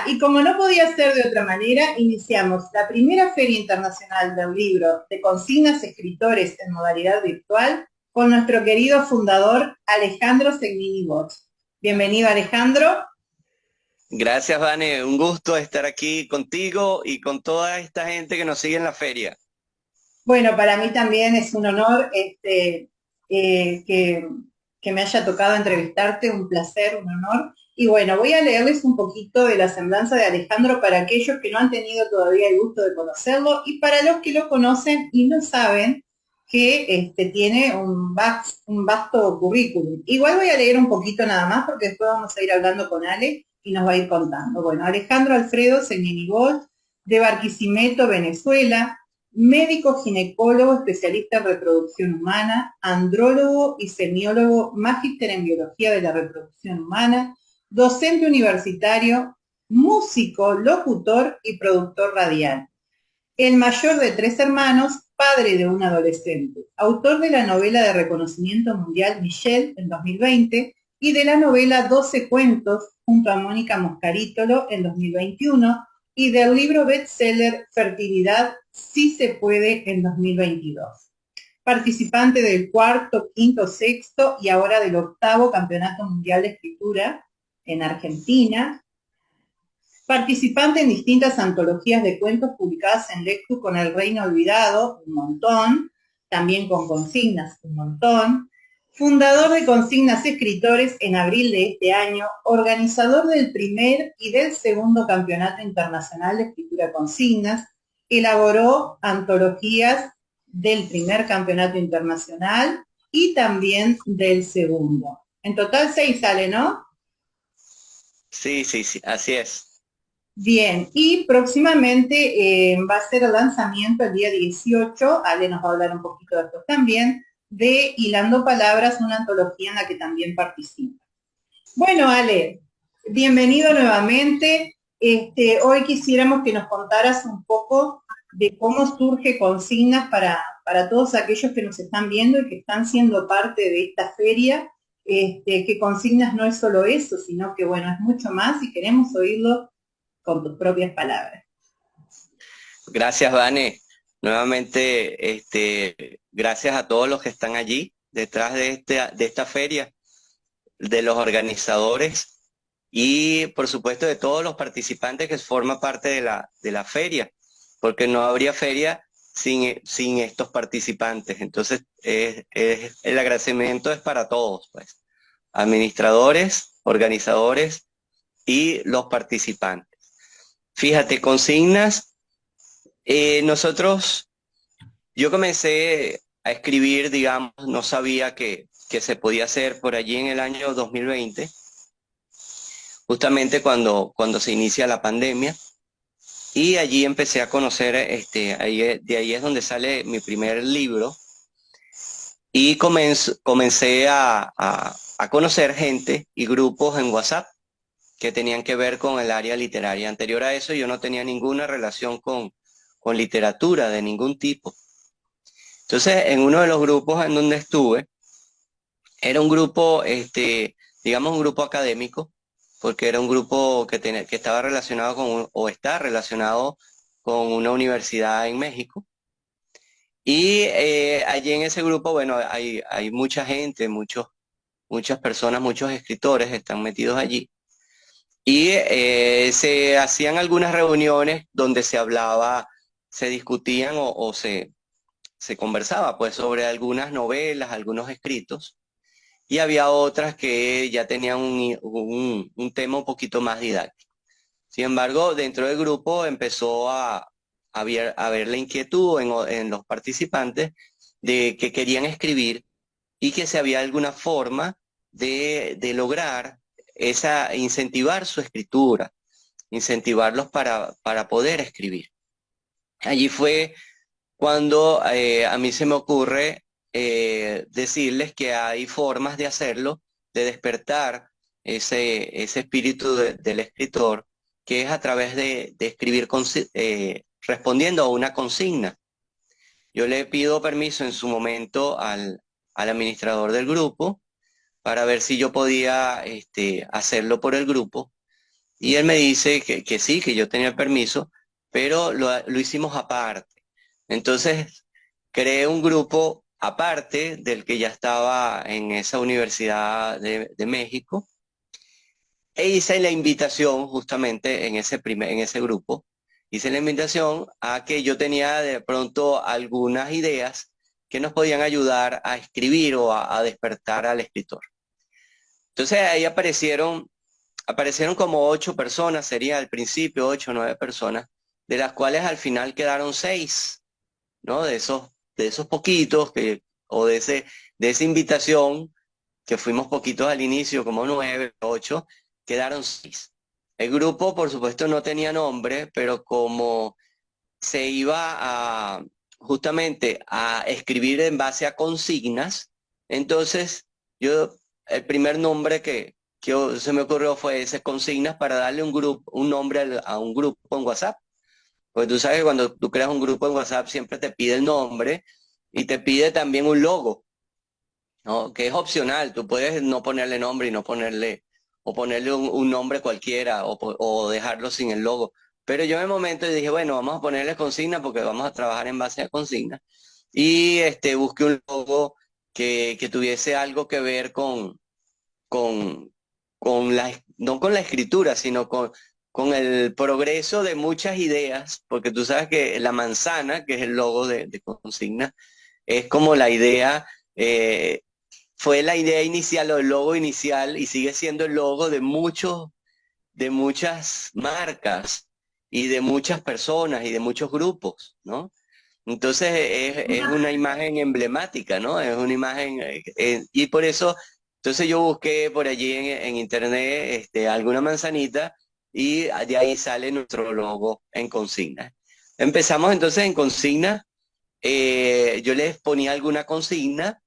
Y como no podía ser de otra manera, iniciamos la primera Feria Internacional del Libro de Consignas Escritores en modalidad virtual con nuestro querido fundador Alejandro Segnini Bosch. Bienvenido, Alejandro. Gracias, Vane. Un gusto estar aquí contigo y con toda esta gente que nos sigue en la feria. Bueno, para mí también es un honor eh, que, que me haya tocado entrevistarte, un placer, un honor. Y bueno, voy a leerles un poquito de la semblanza de Alejandro para aquellos que no han tenido todavía el gusto de conocerlo y para los que lo conocen y no saben que tiene un vasto currículum. Igual voy a leer un poquito nada más porque después vamos a ir hablando con Ale y nos va a ir contando. Bueno, Alejandro Alfredo Señinibol, de Barquisimeto, Venezuela, médico ginecólogo especialista en reproducción humana, andrólogo y semiólogo, magíster en biología de la reproducción humana, docente universitario, músico, locutor y productor radial. El mayor de 3 hermanos, padre de un adolescente, autor de la novela de reconocimiento mundial Michelle en 2020 y de la novela 12 cuentos junto a Mónica Moscarítolo en 2021 y del libro bestseller Fertilidad sí se puede en 2022. Participante del cuarto, quinto, sexto y ahora del octavo Campeonato Mundial de Escritura en Argentina, participante en distintas antologías de cuentos publicadas en Lectu con El Reino Olvidado, un montón, también con Consignas, un montón, fundador de Consignas Escritores en abril de este año, organizador del primer y del segundo Campeonato Internacional de Escritura Consignas, elaboró antologías del primer Campeonato Internacional y también del segundo. En total 6 sale, ¿no? Sí, sí, sí, así es. Bien, y próximamente va a ser el lanzamiento el día 18, Ale nos va a hablar un poquito de esto también, de Hilando Palabras, una antología en la que también participa. Bueno, Ale, bienvenido nuevamente. Hoy quisiéramos que nos contaras un poco de cómo surge Consignas para todos aquellos que nos están viendo y que están siendo parte de esta feria, que Consignas no es solo eso, sino que bueno, es mucho más y queremos oírlo con tus propias palabras. Gracias, Vane. Nuevamente, gracias a todos los que están allí detrás de esta feria, de los organizadores y, por supuesto, de todos los participantes que forman parte de la feria, porque no habría feria sin estos participantes. Entonces, el agradecimiento es para todos, pues, administradores, organizadores y los participantes. Fíjate, consignas, nosotros, yo comencé a escribir, digamos, no sabía que se podía hacer por allí en el año 2020, justamente cuando se inicia la pandemia, y allí empecé a conocer, de ahí es donde sale mi primer libro, y comencé a conocer gente y grupos en WhatsApp que tenían que ver con el área literaria. Anterior a eso yo no tenía ninguna relación con literatura de ningún tipo. Entonces, en uno de los grupos en donde estuve, era un grupo, digamos un grupo académico, porque era un grupo que estaba relacionado o está relacionado con una universidad en México. Y allí en ese grupo, bueno, hay mucha gente, muchas personas, muchos escritores están metidos allí. Y se hacían algunas reuniones donde se hablaba, se discutían se conversaba pues sobre algunas novelas, algunos escritos, y había otras que ya tenían un tema un poquito más didáctico. Sin embargo, dentro del grupo empezó a ver la inquietud en los participantes de que querían escribir y que si había alguna forma de lograr incentivar su escritura, incentivarlos para poder escribir. Allí fue cuando a mí se me ocurre decirles que hay formas de hacerlo, de despertar ese espíritu del escritor, que es a través de escribir respondiendo a una consigna. Yo le pido permiso en su momento al administrador del grupo para ver si yo podía hacerlo por el grupo Y él me dice que sí, que yo tenía el permiso, pero lo hicimos aparte. Entonces, creé un grupo aparte del que ya estaba en esa universidad de México e hice la invitación justamente en ese grupo, hice la invitación a que yo tenía de pronto algunas ideas que nos podían ayudar a escribir o a despertar al escritor. Entonces ahí aparecieron como 8 personas, sería al principio 8 o 9 personas, de las cuales al final quedaron 6, ¿no? De esos poquitos o de esa invitación, que fuimos poquitos al inicio, como 9, 8, quedaron 6. El grupo, por supuesto, no tenía nombre, pero como se iba justamente a escribir en base a consignas, entonces yo, el primer nombre que se me ocurrió fue ese, consignas, para darle un nombre a un grupo en WhatsApp. Pues tú sabes que cuando tú creas un grupo en WhatsApp siempre te pide el nombre y te pide también un logo, ¿no? Que es opcional, tú puedes no ponerle nombre y no ponerle, o ponerle un nombre cualquiera, o dejarlo sin el logo. Pero yo en el momento dije, bueno, vamos a ponerle consigna porque vamos a trabajar en base a consigna. Y busqué un logo que tuviese algo que ver con, no con la escritura, sino con el progreso de muchas ideas, porque tú sabes que la manzana, que es el logo de consigna, es como la idea, fue la idea inicial o el logo inicial y sigue siendo el logo de muchas marcas y de muchas personas y de muchos grupos, ¿no? Entonces es una imagen emblemática, ¿no? Es una imagen, y por eso, entonces yo busqué por allí en internet alguna manzanita y de ahí sale nuestro logo en consigna. Empezamos entonces en consigna, yo les ponía alguna consigna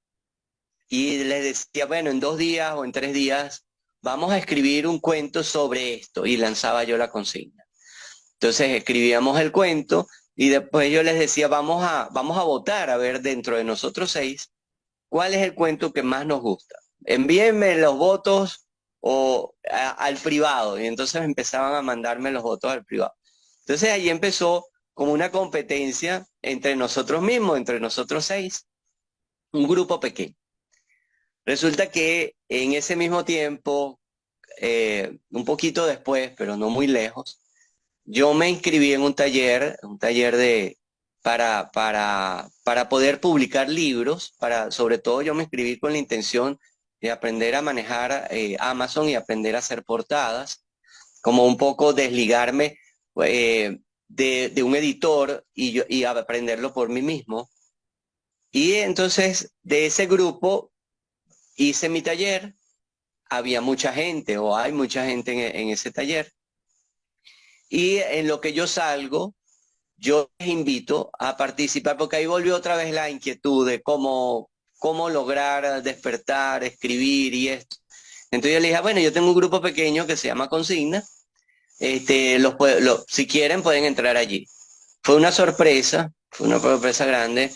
y les decía, bueno, en 2 días o en 3 días vamos a escribir un cuento sobre esto y lanzaba yo la consigna. Entonces escribíamos el cuento y después yo les decía, vamos a votar a ver dentro de nosotros 6 cuál es el cuento que más nos gusta. Envíenme los votos al privado, y entonces empezaban a mandarme los votos al privado. Entonces ahí empezó como una competencia entre nosotros mismos, entre nosotros 6, un grupo pequeño. Resulta que en ese mismo tiempo, un poquito después, pero no muy lejos, yo me inscribí en un taller para poder publicar libros, sobre todo yo me inscribí con la intención de aprender a manejar Amazon y aprender a hacer portadas, como un poco desligarme de un editor y aprenderlo por mí mismo. Y entonces de ese grupo hice mi taller, había mucha gente o hay mucha gente en ese taller. Y en lo que yo salgo, yo les invito a participar, porque ahí volvió otra vez la inquietud de cómo lograr despertar, escribir y esto. Entonces yo le dije, bueno, yo tengo un grupo pequeño que se llama Consigna, si quieren pueden entrar allí. Fue una sorpresa grande,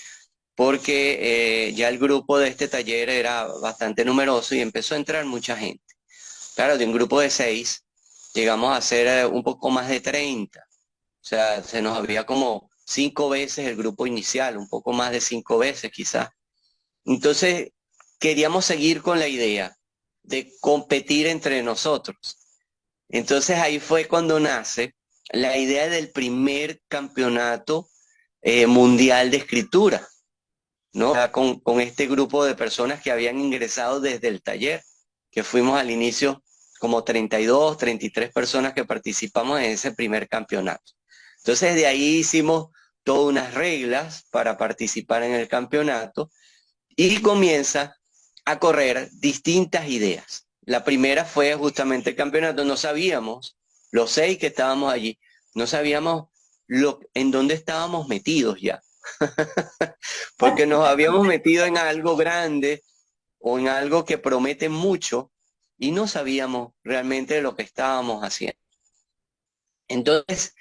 porque ya el grupo de este taller era bastante numeroso y empezó a entrar mucha gente. Claro, de un grupo de 6 llegamos a ser un poco más de 30. O sea, se nos había como 5 veces el grupo inicial, un poco más de 5 veces quizás. Entonces, queríamos seguir con la idea de competir entre nosotros. Entonces ahí fue cuando nace la idea del primer campeonato mundial de escritura, ¿no? O sea, con este grupo de personas que habían ingresado desde el taller, que fuimos al inicio como 32, 33 personas que participamos en ese primer campeonato. Entonces de ahí hicimos todas unas reglas para participar en el campeonato y comienza a correr distintas ideas. La primera fue justamente el campeonato. No sabíamos, los 6 que estábamos allí, no sabíamos en dónde estábamos metidos ya, porque nos habíamos metido en algo grande o en algo que promete mucho y no sabíamos realmente lo que estábamos haciendo. Entonces,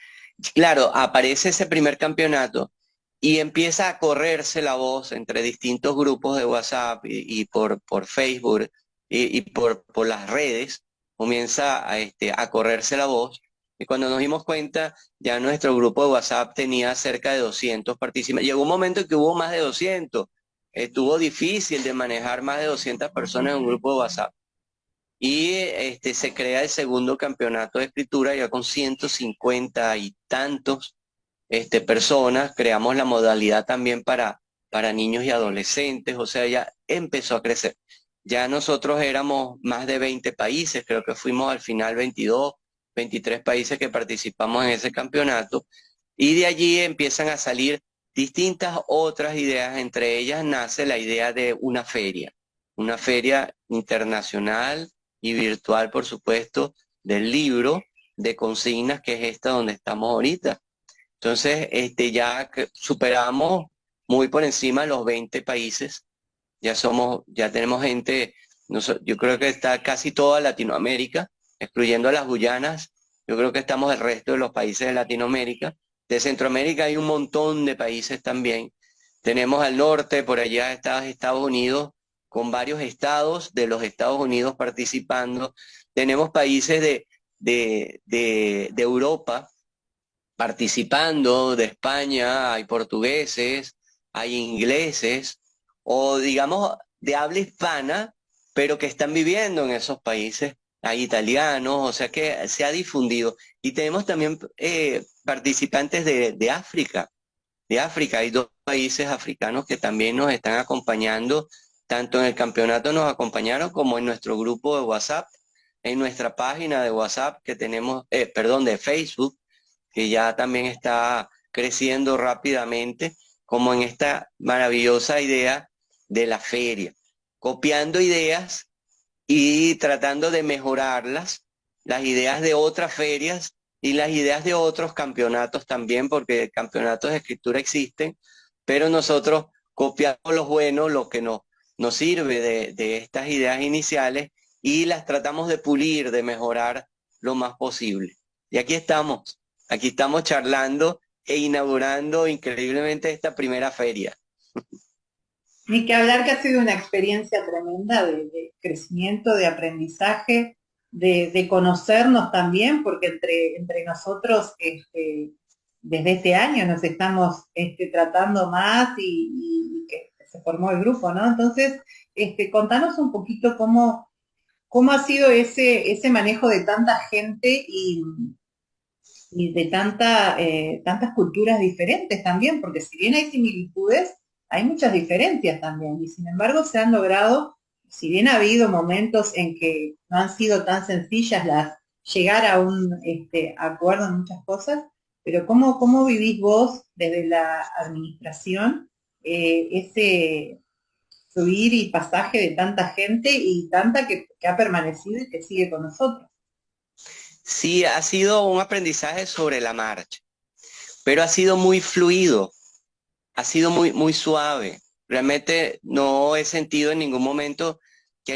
claro, aparece ese primer campeonato y empieza a correrse la voz entre distintos grupos de WhatsApp y por Facebook y por las redes, comienza a correrse la voz. Y cuando nos dimos cuenta, ya nuestro grupo de WhatsApp tenía cerca de 200 participantes. Llegó un momento en que hubo más de 200. Estuvo difícil de manejar más de 200 personas en un grupo de WhatsApp. Y se crea el segundo campeonato de escritura ya con 150 y tantos personas. Creamos la modalidad también para niños y adolescentes, o sea, ya empezó a crecer. Ya nosotros éramos más de 20 países, creo que fuimos al final 22, 23 países que participamos en ese campeonato, y de allí empiezan a salir distintas otras ideas, entre ellas nace la idea de una feria internacional y virtual, por supuesto, del libro de consignas, que es esta donde estamos ahorita. Entonces, ya que superamos muy por encima los 20 países, ya tenemos gente, yo creo que está casi toda Latinoamérica, excluyendo a las Guyanas, yo creo que estamos el resto de los países de Latinoamérica. De Centroamérica hay un montón de países también. Tenemos al norte, por allá está Estados Unidos, con varios estados de los Estados Unidos participando. Tenemos países de Europa participando, de España, hay portugueses, hay ingleses, o digamos de habla hispana, pero que están viviendo en esos países. Hay italianos, o sea que se ha difundido. Y tenemos también participantes de África. De África hay dos países africanos que también nos están acompañando, tanto en el campeonato nos acompañaron como en nuestro grupo de WhatsApp, en nuestra página de WhatsApp que tenemos, perdón, de Facebook, que ya también está creciendo rápidamente, como en esta maravillosa idea de la feria, copiando ideas y tratando de mejorarlas, las ideas de otras ferias y las ideas de otros campeonatos también, porque campeonatos de escritura existen, pero nosotros copiamos los buenos, lo que nos sirve de estas ideas iniciales, y las tratamos de pulir, de mejorar lo más posible. Y aquí estamos charlando e inaugurando increíblemente esta primera feria. Ni que hablar, que ha sido una experiencia tremenda de crecimiento, de aprendizaje, de conocernos también, porque entre nosotros desde este año nos estamos tratando más y que se formó el grupo, ¿no? Entonces, contanos un poquito cómo ha sido ese manejo de tanta gente y de tantas culturas diferentes también, porque si bien hay similitudes, hay muchas diferencias también, y sin embargo se han logrado, si bien ha habido momentos en que no han sido tan sencillas llegar a un acuerdo en muchas cosas, pero ¿cómo vivís vos desde la administración ese subir y pasaje de tanta gente y tanta que ha permanecido y que sigue con nosotros? Sí, ha sido un aprendizaje sobre la marcha, pero ha sido muy fluido, ha sido muy suave. Realmente no he sentido en ningún momento que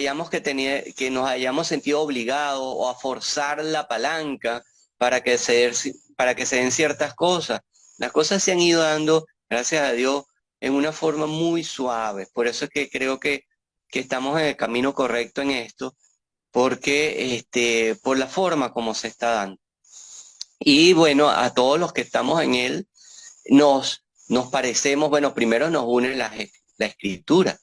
nos hayamos sentido obligados o a forzar la palanca para que se den ciertas cosas. Las cosas se han ido dando, gracias a Dios, en una forma muy suave. Por eso es que creo que estamos en el camino correcto en esto, porque por la forma como se está dando. Y bueno, a todos los que estamos en él, nos parecemos, bueno, primero nos une la escritura,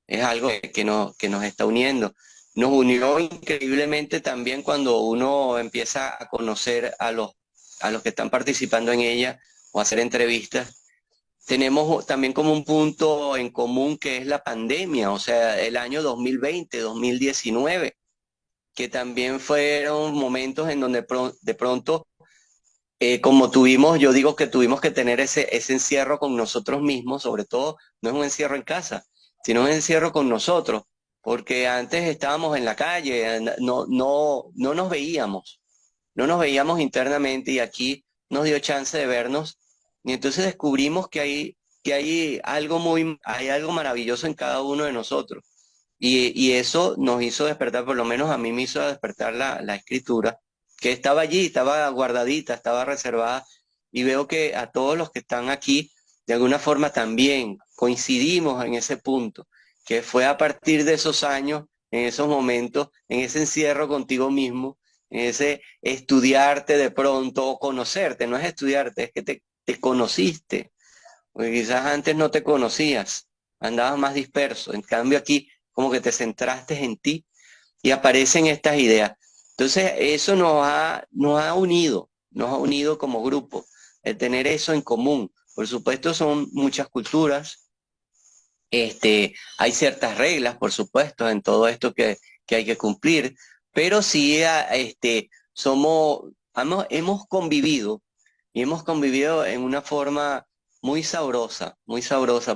es algo que nos está uniendo. Nos unió increíblemente también cuando uno empieza a conocer a los que están participando en ella o hacer entrevistas. Tenemos también como un punto en común que es la pandemia, o sea, el año 2020, 2019, que también fueron momentos en donde de pronto como yo digo que tuvimos que tener ese encierro con nosotros mismos, sobre todo, no es un encierro en casa, sino un encierro con nosotros, porque antes estábamos en la calle, no nos veíamos, no nos veíamos internamente, y aquí nos dio chance de vernos, y entonces descubrimos hay algo maravilloso en cada uno de nosotros. Y eso nos hizo despertar, por lo menos a mí me hizo despertar la escritura, que estaba allí, estaba guardadita, estaba reservada, y veo que a todos los que están aquí, de alguna forma también coincidimos en ese punto, que fue a partir de esos años en esos momentos, en ese encierro contigo mismo, en ese estudiarte de pronto o conocerte, no es estudiarte, es que te conociste, porque quizás antes no te conocías, andabas más disperso, en cambio aquí como que te centraste en ti y aparecen estas ideas. Entonces eso nos ha unido como grupo, el tener eso en común. Por supuesto son muchas culturas, hay ciertas reglas, por supuesto, en todo esto que hay que cumplir, pero sí, hemos convivido y hemos convivido en una forma muy sabrosa,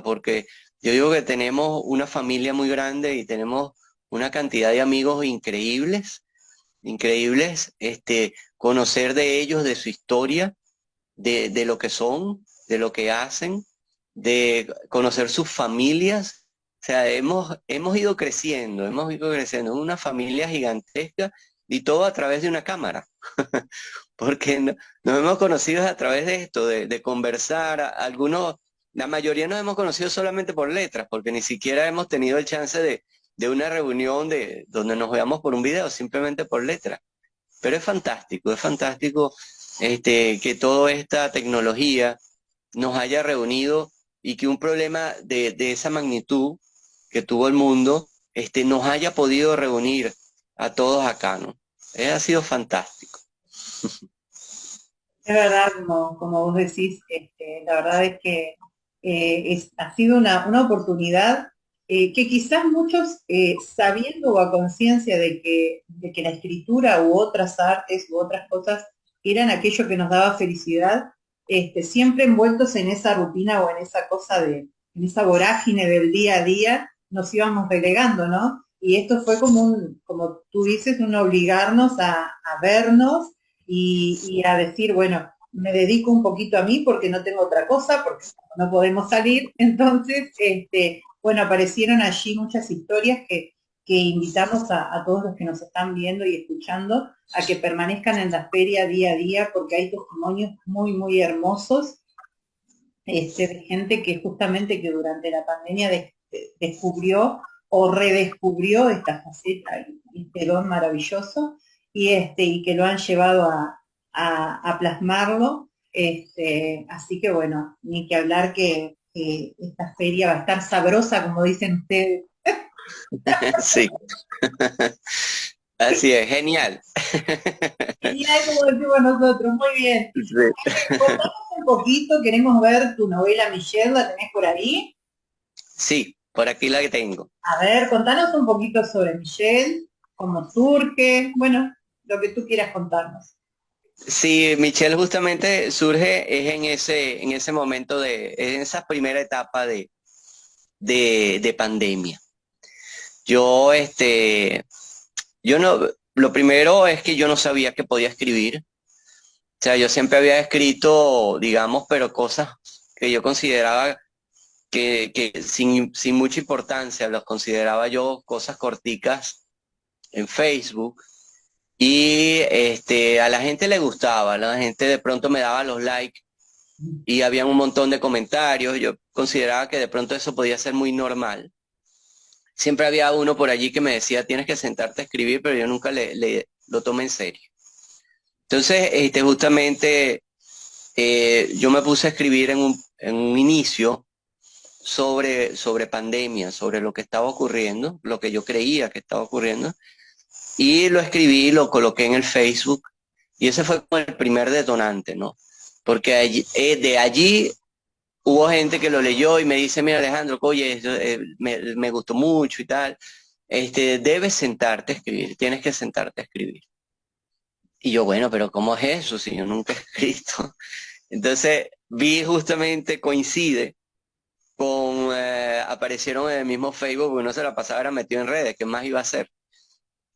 porque yo digo que tenemos una familia muy grande y tenemos una cantidad de amigos increíbles, increíbles, conocer de ellos, de su historia, de lo que son, de lo que hacen, de conocer sus familias. O sea, hemos ido creciendo, una familia gigantesca y todo a través de una cámara, porque nos hemos conocido a través de esto, de conversar, algunos, la mayoría nos hemos conocido solamente por letras, porque ni siquiera hemos tenido el chance de una reunión donde nos veamos por un video, simplemente por letras. Pero es fantástico que toda esta tecnología nos haya reunido y que un problema de esa magnitud que tuvo el mundo, nos haya podido reunir a todos acá, ¿no? Ha sido fantástico. Es verdad, como vos decís, la verdad es que ha sido una oportunidad que quizás muchos, sabiendo o a conciencia de que la escritura u otras artes u otras cosas eran aquello que nos daba felicidad, siempre envueltos en esa rutina o en esa cosa en esa vorágine del día a día, nos íbamos relegando, ¿no? Y esto fue como tú dices, un obligarnos a vernos y a decir, bueno, me dedico un poquito a mí porque no tengo otra cosa, porque no podemos salir. Entonces, bueno, aparecieron allí muchas historias que invitamos a todos los que nos están viendo y escuchando a que permanezcan en la feria día a día, porque hay testimonios muy, muy hermosos, de gente que justamente que durante la pandemia descubrió o redescubrió esta faceta y este don maravilloso y que lo han llevado a plasmarlo. Así que bueno, ni que hablar que esta feria va a estar sabrosa, como dicen ustedes. Sí, así es, genial. Genial, como decimos nosotros, muy bien. Sí. Contanos un poquito, queremos ver tu novela Michelle, ¿la tenés por ahí? Sí, por aquí la que tengo. A ver, contanos un poquito sobre Michelle, cómo surge, bueno, lo que tú quieras contarnos. Sí, Michelle justamente surge es en ese momento en esa primera etapa de pandemia. Yo, yo no, lo primero es que yo no sabía que podía escribir. O sea, yo siempre había escrito, digamos, pero cosas que yo consideraba que sin mucha importancia, las consideraba yo cosas corticas en Facebook. Y a la gente le gustaba, la gente de pronto me daba los likes y había un montón de comentarios. Yo consideraba que de pronto eso podía ser muy normal. Siempre había uno por allí que me decía, tienes que sentarte a escribir, pero yo nunca lo tomé en serio. Entonces, justamente yo me puse a escribir en un inicio sobre pandemia, sobre lo que estaba ocurriendo, lo que yo creía que estaba ocurriendo, y lo escribí, lo coloqué en el Facebook, y ese fue como el primer detonante, ¿no? Porque de allí hubo gente que lo leyó y me dice, mira Alejandro, oye, me gustó mucho y tal, debes sentarte a escribir, tienes que sentarte a escribir. Y yo, bueno, pero ¿cómo es eso si yo nunca he escrito? Entonces vi justamente, coincide con, aparecieron en el mismo Facebook, porque uno se la pasaba era metido en redes, ¿qué más iba a hacer?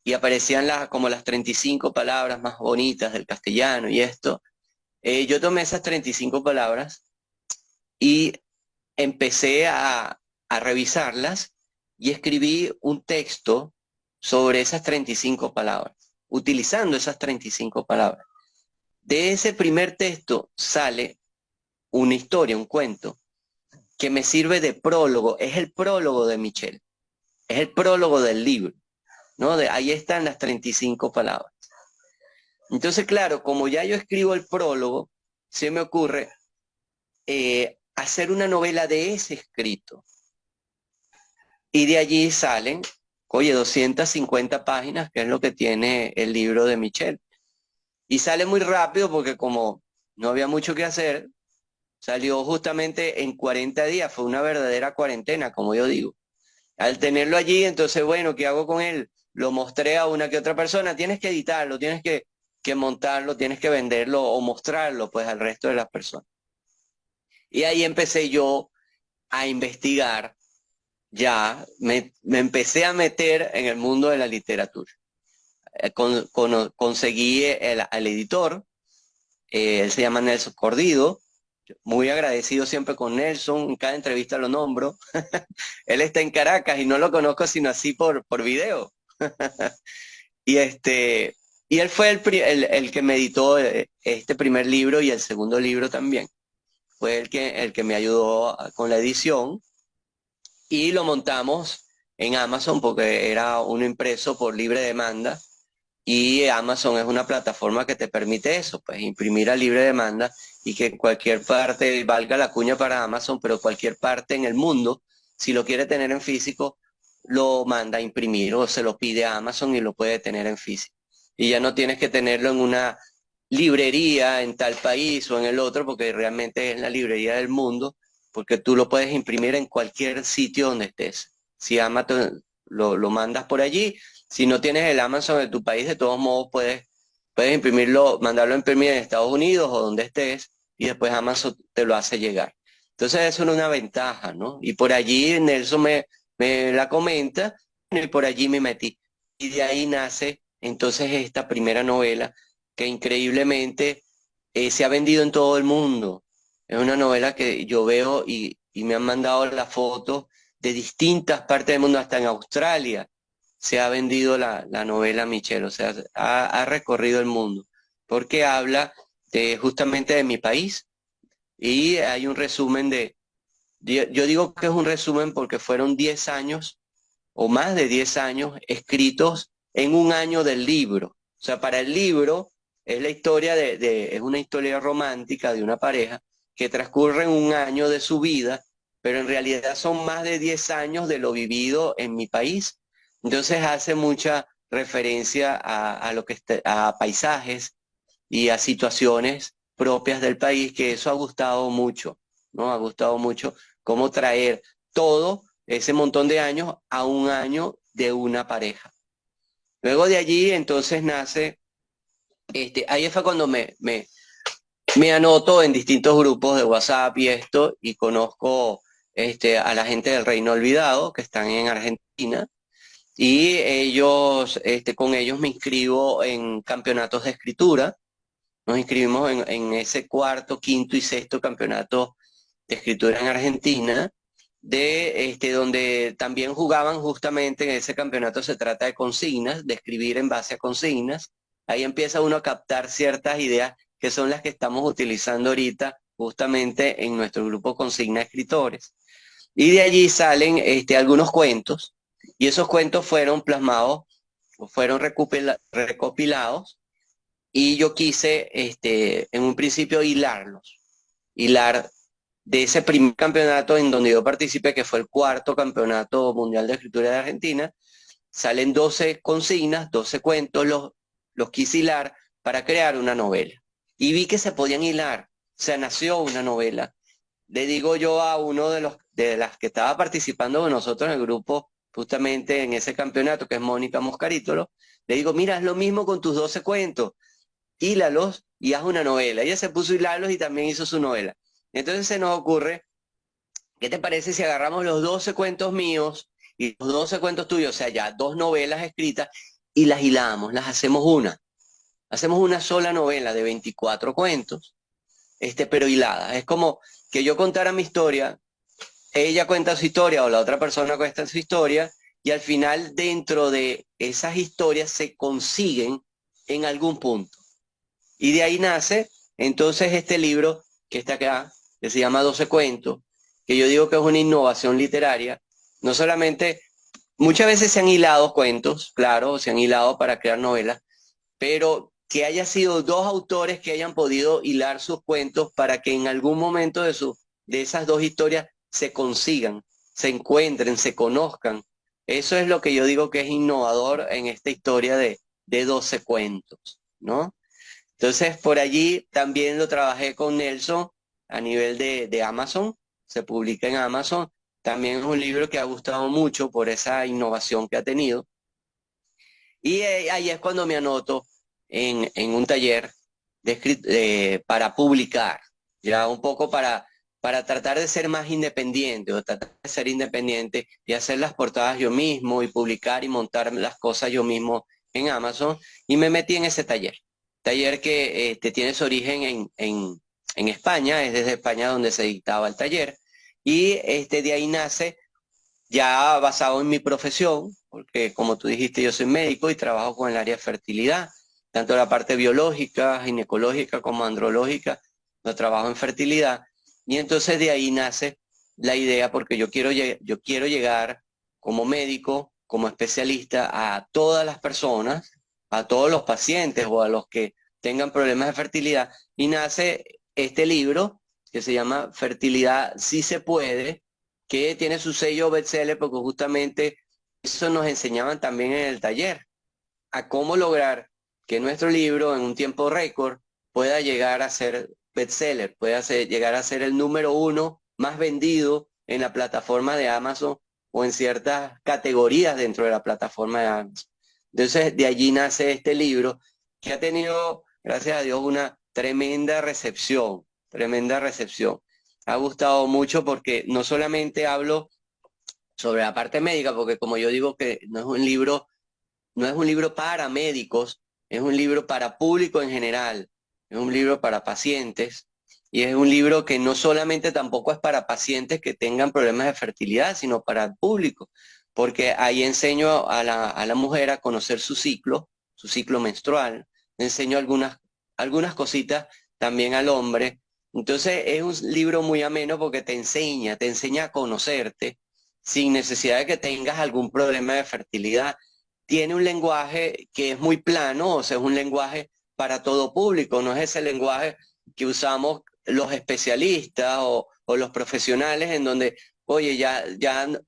Y aparecían como las 35 palabras más bonitas del castellano y esto. Yo tomé esas 35 palabras y empecé a revisarlas y escribí un texto sobre esas 35 palabras, utilizando esas 35 palabras. De ese primer texto sale una historia, un cuento, que me sirve de prólogo, es el prólogo de Michel, es el prólogo del libro. ¿no? Ahí están las 35 palabras. Entonces, claro, como ya yo escribo el prólogo, se me ocurre hacer una novela de ese escrito. Y de allí salen, oye, 250 páginas, que es lo que tiene el libro de Michelle. Y sale muy rápido porque como no había mucho que hacer, salió justamente en 40 días, fue una verdadera cuarentena, como yo digo. Al tenerlo allí, entonces, bueno, ¿qué hago con él? Lo mostré a una que otra persona, tienes que editarlo, tienes que montarlo, tienes que venderlo o mostrarlo pues al resto de las personas. Y ahí empecé yo a investigar, ya me empecé a meter en el mundo de la literatura. Conseguí al editor, él se llama Nelson Cordido, muy agradecido siempre con Nelson, en cada entrevista lo nombro. Él está en Caracas y no lo conozco sino así por video. Y y él fue el que me editó este primer libro y el segundo libro también. Fue el que me ayudó con la edición y lo montamos en Amazon porque era uno impreso por libre demanda y Amazon es una plataforma que te permite eso, pues imprimir a libre demanda y que en cualquier parte, valga la cuña para Amazon, pero cualquier parte en el mundo, si lo quiere tener en físico, lo manda a imprimir o se lo pide a Amazon y lo puede tener en físico. Y ya no tienes que tenerlo en una librería en tal país o en el otro, porque realmente es la librería del mundo, porque tú lo puedes imprimir en cualquier sitio donde estés. Si Amazon lo mandas por allí, si no tienes el Amazon de tu país, de todos modos puedes imprimirlo, mandarlo a imprimir en Estados Unidos o donde estés, y después Amazon te lo hace llegar. Entonces eso es una ventaja, ¿no? Y por allí Nelson me la comenta y por allí me metí. Y de ahí nace entonces esta primera novela que increíblemente se ha vendido en todo el mundo. Es una novela que yo veo y me han mandado las fotos de distintas partes del mundo, hasta en Australia se ha vendido la novela Michelle, o sea, ha recorrido el mundo, porque habla justamente de mi país y hay un resumen yo digo que es un resumen porque fueron 10 años o más de 10 años escritos en un año del libro. O sea, para el libro es la historia es una historia romántica de una pareja que transcurre en un año de su vida, pero en realidad son más de 10 años de lo vivido en mi país. Entonces hace mucha referencia a lo que a paisajes y a situaciones propias del país, que eso ha gustado mucho, ¿no? Ha gustado mucho cómo traer todo ese montón de años a un año de una pareja. Luego de allí, entonces nace, ahí fue cuando me anoto en distintos grupos de WhatsApp y esto, y conozco a la gente del Reino Olvidado, que están en Argentina, y con ellos me inscribo en campeonatos de escritura. Nos inscribimos en ese cuarto, quinto y sexto campeonato de escritura en Argentina, donde también jugaban justamente en ese campeonato, se trata de consignas, de escribir en base a consignas. Ahí empieza uno a captar ciertas ideas que son las que estamos utilizando ahorita justamente en nuestro grupo Consigna Escritores. Y de allí salen algunos cuentos, y esos cuentos fueron plasmados, fueron recopilados, y yo quise en un principio hilar de ese primer campeonato en donde yo participé, que fue el cuarto campeonato mundial de escritura de Argentina. Salen 12 consignas, 12 cuentos, los quise hilar para crear una novela. Y vi que se podían hilar, o sea, nació una novela. Le digo yo a uno de las que estaba participando con nosotros en el grupo, justamente en ese campeonato, que es Mónica Moscarítolo, le digo, mira, es lo mismo con tus 12 cuentos, hílalos y haz una novela. Ella se puso a hilarlos y también hizo su novela. Entonces se nos ocurre, ¿qué te parece si agarramos los 12 cuentos míos y los 12 cuentos tuyos, o sea, ya dos novelas escritas, y las hilamos, las hacemos una? Hacemos una sola novela de 24 cuentos, pero hilada. Es como que yo contara mi historia, ella cuenta su historia o la otra persona cuenta su historia, y al final dentro de esas historias se consiguen en algún punto. Y de ahí nace entonces este libro que está acá, que se llama 12 cuentos, que yo digo que es una innovación literaria, no solamente muchas veces se han hilado cuentos, claro, se han hilado para crear novelas, pero que haya sido dos autores que hayan podido hilar sus cuentos para que en algún momento de esas dos historias se consigan, se encuentren, se conozcan. Eso es lo que yo digo que es innovador en esta historia de 12 cuentos, ¿no? Entonces, por allí también lo trabajé con Nelson a nivel de Amazon, se publica en Amazon. También es un libro que ha gustado mucho por esa innovación que ha tenido. Y ahí es cuando me anoto en un taller para publicar, ya un poco para tratar de ser más independiente o tratar de ser independiente y hacer las portadas yo mismo y publicar y montar las cosas yo mismo en Amazon. Y me metí en ese taller que tiene su origen en España, es desde España donde se dictaba el taller. Y de ahí nace ya basado en mi profesión, porque como tú dijiste, yo soy médico y trabajo con el área de fertilidad, tanto la parte biológica, ginecológica como andrológica, lo trabajo en fertilidad. Y entonces de ahí nace la idea, porque yo quiero llegar como médico, como especialista a todas las personas, a todos los pacientes o a los que tengan problemas de fertilidad, y nace este libro que se llama Fertilidad sí se puede, que tiene su sello bestseller porque justamente eso nos enseñaban también en el taller, a cómo lograr que nuestro libro en un tiempo récord pueda llegar a ser bestseller, llegar a ser el número uno más vendido en la plataforma de Amazon o en ciertas categorías dentro de la plataforma de Amazon. Entonces, de allí nace este libro que ha tenido, gracias a Dios, una tremenda recepción, tremenda recepción. Ha gustado mucho porque no solamente hablo sobre la parte médica, porque como yo digo que no es un libro para médicos, es un libro para público en general, es un libro para pacientes y es un libro que no solamente tampoco es para pacientes que tengan problemas de fertilidad, sino para el público, porque ahí enseño a la mujer a conocer su ciclo menstrual, le enseño algunas cositas también al hombre. Entonces es un libro muy ameno porque te enseña a conocerte sin necesidad de que tengas algún problema de fertilidad. Tiene un lenguaje que es muy plano, o sea, es un lenguaje para todo público, no es ese lenguaje que usamos los especialistas o los profesionales en donde, oye,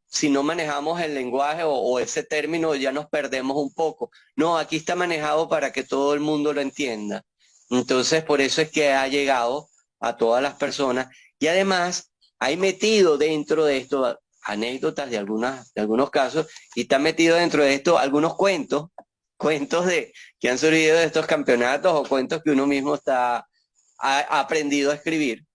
si no manejamos el lenguaje o ese término ya nos perdemos un poco. No, aquí está manejado para que todo el mundo lo entienda. Entonces, por eso es que ha llegado a todas las personas y además hay metido dentro de esto anécdotas de algunos casos y está metido dentro de esto algunos cuentos que han surgido de estos campeonatos o cuentos que uno mismo ha aprendido a escribir,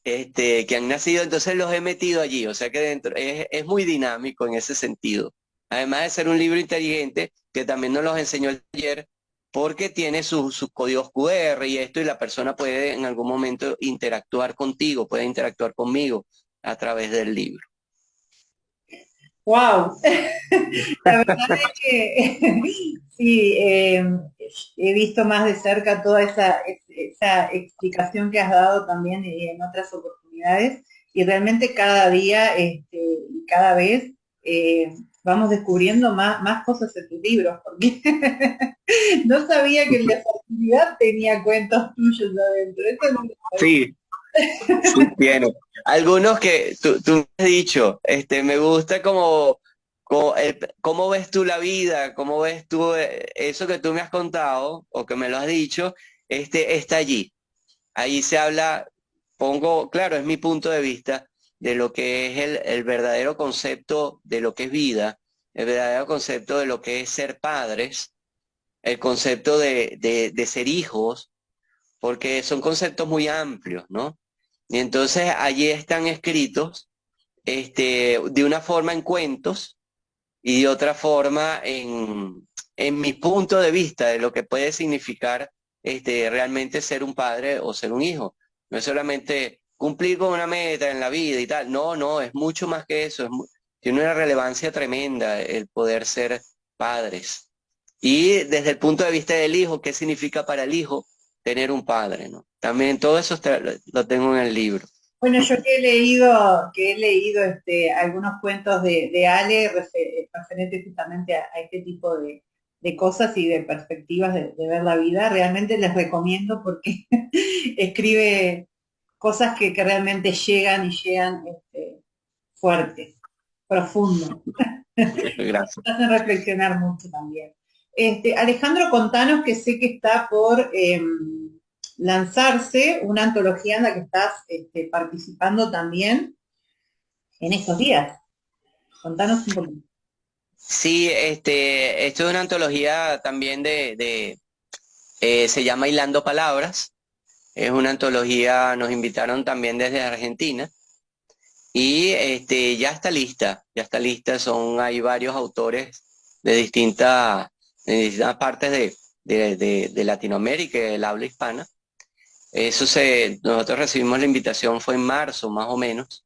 que han nacido, entonces los he metido allí, o sea que dentro es muy dinámico en ese sentido. Además de ser un libro inteligente, que también nos los enseñó el taller, porque tiene sus códigos QR y esto, y la persona puede en algún momento interactuar contigo, puede interactuar conmigo a través del libro. Wow, la verdad es que sí, he visto más de cerca toda esa explicación que has dado también en otras oportunidades y realmente cada día y cada vez vamos descubriendo más cosas en tus libros, porque no sabía que la fertilidad tenía cuentos tuyos adentro. Eso no lo sabía. Sí, sí, tiene. Algunos que tú me has dicho, me gusta cómo ves tú la vida, cómo ves tú eso que tú me has contado o que me lo has dicho, está allí. Ahí se habla, claro, es mi punto de vista de lo que es el verdadero concepto de lo que es vida, el verdadero concepto de lo que es ser padres, el concepto de ser hijos, porque son conceptos muy amplios, ¿no? Y entonces allí están escritos de una forma en cuentos y de otra forma en mi punto de vista de lo que puede significar realmente ser un padre o ser un hijo. No es solamente cumplir con una meta en la vida y tal. No, no, es mucho más que eso. Tiene una relevancia tremenda el poder ser padres. Y desde el punto de vista del hijo, ¿qué significa para el hijo tener un padre, ¿no? También todo eso lo tengo en el libro. Bueno, yo que he leído algunos cuentos de Ale referentes justamente a este tipo de cosas y de perspectivas de ver la vida, realmente les recomiendo porque escribe cosas que realmente llegan y llegan fuertes, profundas. Gracias. Te hacen reflexionar mucho también. Alejandro, contanos que sé que está por lanzarse una antología en la que estás participando también en estos días. Contanos un poquito. Sí, esto es una antología también se llama Hilando Palabras. Es una antología, nos invitaron también desde Argentina y ya está lista, hay varios autores de distintas partes de Latinoamérica y del habla hispana. Nosotros recibimos la invitación, fue en marzo más o menos,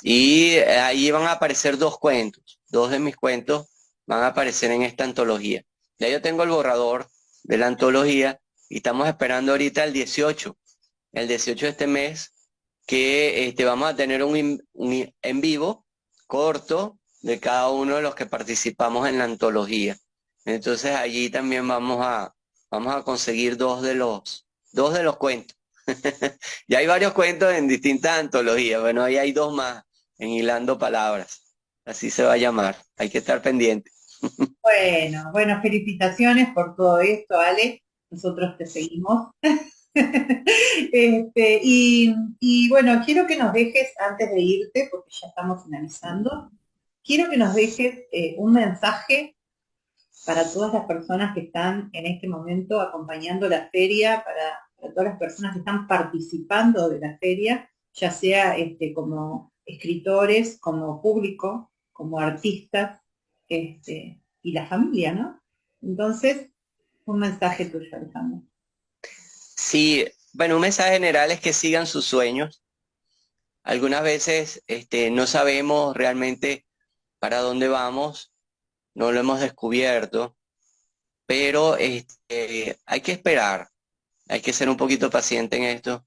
y ahí van a aparecer dos cuentos, dos de mis cuentos van a aparecer en esta antología. Ya yo tengo el borrador de la antología y estamos esperando ahorita el 18 de este mes, que vamos a tener un en vivo corto de cada uno de los que participamos en la antología. Entonces allí también vamos a conseguir dos de los cuentos. Ya hay varios cuentos en distintas antologías. Bueno, ahí hay dos más en Hilando Palabras. Así se va a llamar. Hay que estar pendiente. Bueno, bueno, felicitaciones por todo esto, Ale. Nosotros te seguimos. Y bueno, quiero que nos dejes, antes de irte, porque ya estamos finalizando, quiero que nos dejes un mensaje para todas las personas que están en este momento acompañando la feria, para todas las personas que están participando de la feria, ya sea como escritores, como público, como artistas, y la familia, ¿no? Entonces, un mensaje tuyo, Alejandro. Sí, bueno, un mensaje general es que sigan sus sueños. Algunas veces no sabemos realmente para dónde vamos, no lo hemos descubierto, pero hay que esperar, hay que ser un poquito paciente en esto,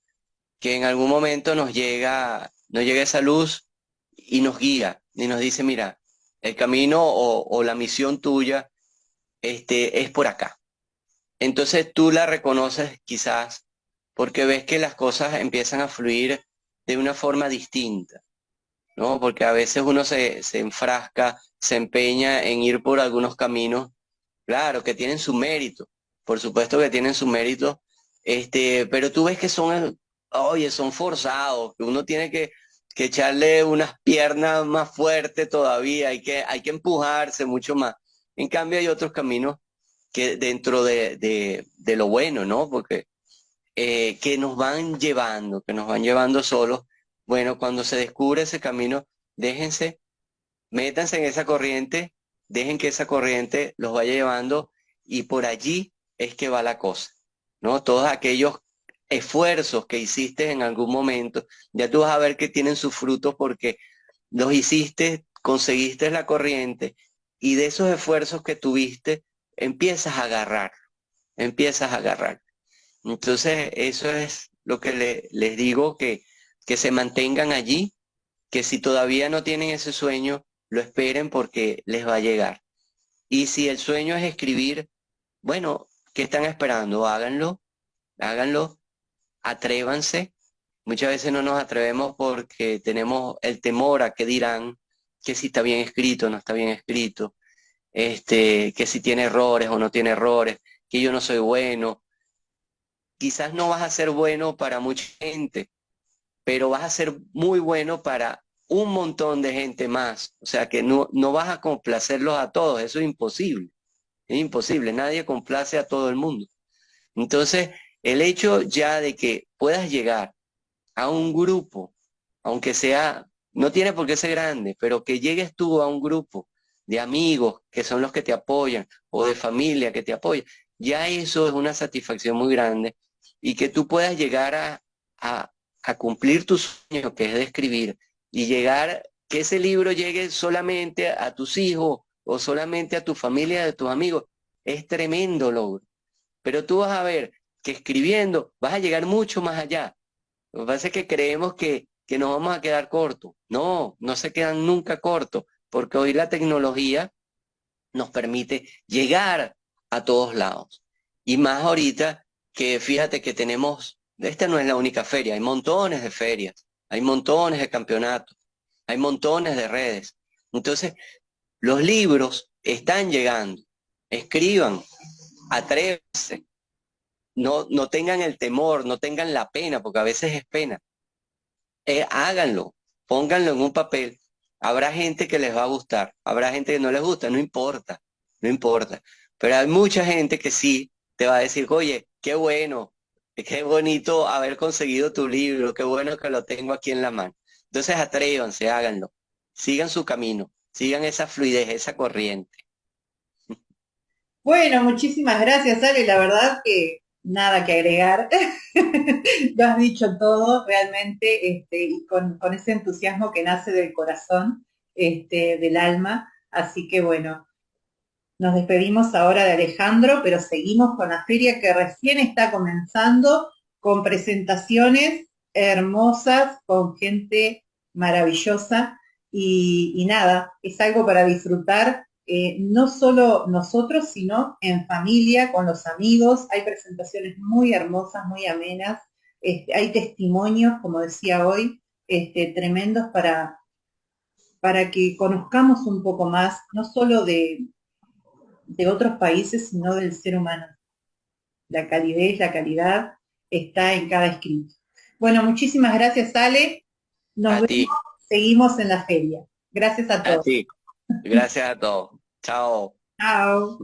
que en algún momento nos llega esa luz y nos guía y nos dice, mira, el camino o la misión tuya es por acá. Entonces tú la reconoces quizás porque ves que las cosas empiezan a fluir de una forma distinta, ¿no? Porque a veces uno se enfrasca, se empeña en ir por algunos caminos, claro, que tienen su mérito, por supuesto que tienen su mérito, pero tú ves que oye, son forzados, que uno tiene que echarle unas piernas más fuertes todavía, hay que empujarse mucho más. En cambio hay otros caminos que dentro de lo bueno, ¿no? Porque que nos van llevando solos. Bueno, cuando se descubre ese camino, déjense, métanse en esa corriente, dejen que esa corriente los vaya llevando y por allí es que va la cosa, ¿no? Todos aquellos esfuerzos que hiciste en algún momento, ya tú vas a ver que tienen sus frutos porque los hiciste, conseguiste la corriente y de esos esfuerzos que tuviste, empiezas a agarrar, empiezas a agarrar. Entonces, eso es lo que les digo, que se mantengan allí, que si todavía no tienen ese sueño, lo esperen porque les va a llegar. Y si el sueño es escribir, bueno, ¿qué están esperando? Háganlo, háganlo, atrévanse. Muchas veces no nos atrevemos porque tenemos el temor a qué dirán, que si está bien escrito o no está bien escrito, que si tiene errores o no tiene errores, que yo no soy bueno. Quizás no vas a ser bueno para mucha gente, pero vas a ser muy bueno para un montón de gente más. O sea que no vas a complacerlos a todos, eso es imposible, nadie complace a todo el mundo. Entonces, el hecho ya de que puedas llegar a un grupo, aunque sea, no tiene por qué ser grande, pero que llegues tú a un grupo de amigos que son los que te apoyan o de familia que te apoya, ya eso es una satisfacción muy grande y que tú puedas llegar a, a cumplir tu sueño, que es de escribir, y llegar, que ese libro llegue solamente a tus hijos o solamente a tu familia, a tus amigos, es tremendo logro. Pero tú vas a ver que escribiendo vas a llegar mucho más allá. Lo que pasa es que creemos que nos vamos a quedar cortos. No, no se quedan nunca cortos, porque hoy la tecnología nos permite llegar a todos lados. Y más ahorita que fíjate que tenemos, esta no es la única feria, hay montones de ferias, hay montones de campeonatos, hay montones de redes. Entonces, los libros están llegando. Escriban, atrévanse, no tengan el temor, no tengan la pena, porque a veces es pena. Háganlo, pónganlo en un papel. Habrá gente que les va a gustar, habrá gente que no les gusta, no importa, no importa. Pero hay mucha gente que sí te va a decir, oye, qué bueno, qué bonito haber conseguido tu libro, qué bueno que lo tengo aquí en la mano. Entonces atrévanse, háganlo, sigan su camino, sigan esa fluidez, esa corriente. Bueno, muchísimas gracias, Ale. La verdad que nada que agregar. Lo has dicho todo realmente, y con ese entusiasmo que nace del corazón, del alma. Así que bueno, nos despedimos ahora de Alejandro, pero seguimos con la feria que recién está comenzando, con presentaciones hermosas, con gente maravillosa y nada, es algo para disfrutar, no solo nosotros, sino en familia, con los amigos. Hay presentaciones muy hermosas, muy amenas, hay testimonios, como decía hoy, tremendos para que conozcamos un poco más, no solo de otros países, sino del ser humano. La calidez, la calidad está en cada escrito. Bueno, muchísimas gracias, Ale. Nos A vemos, ti, seguimos en la feria. Gracias a a todos. ti. Gracias a todos. Chao. Chao.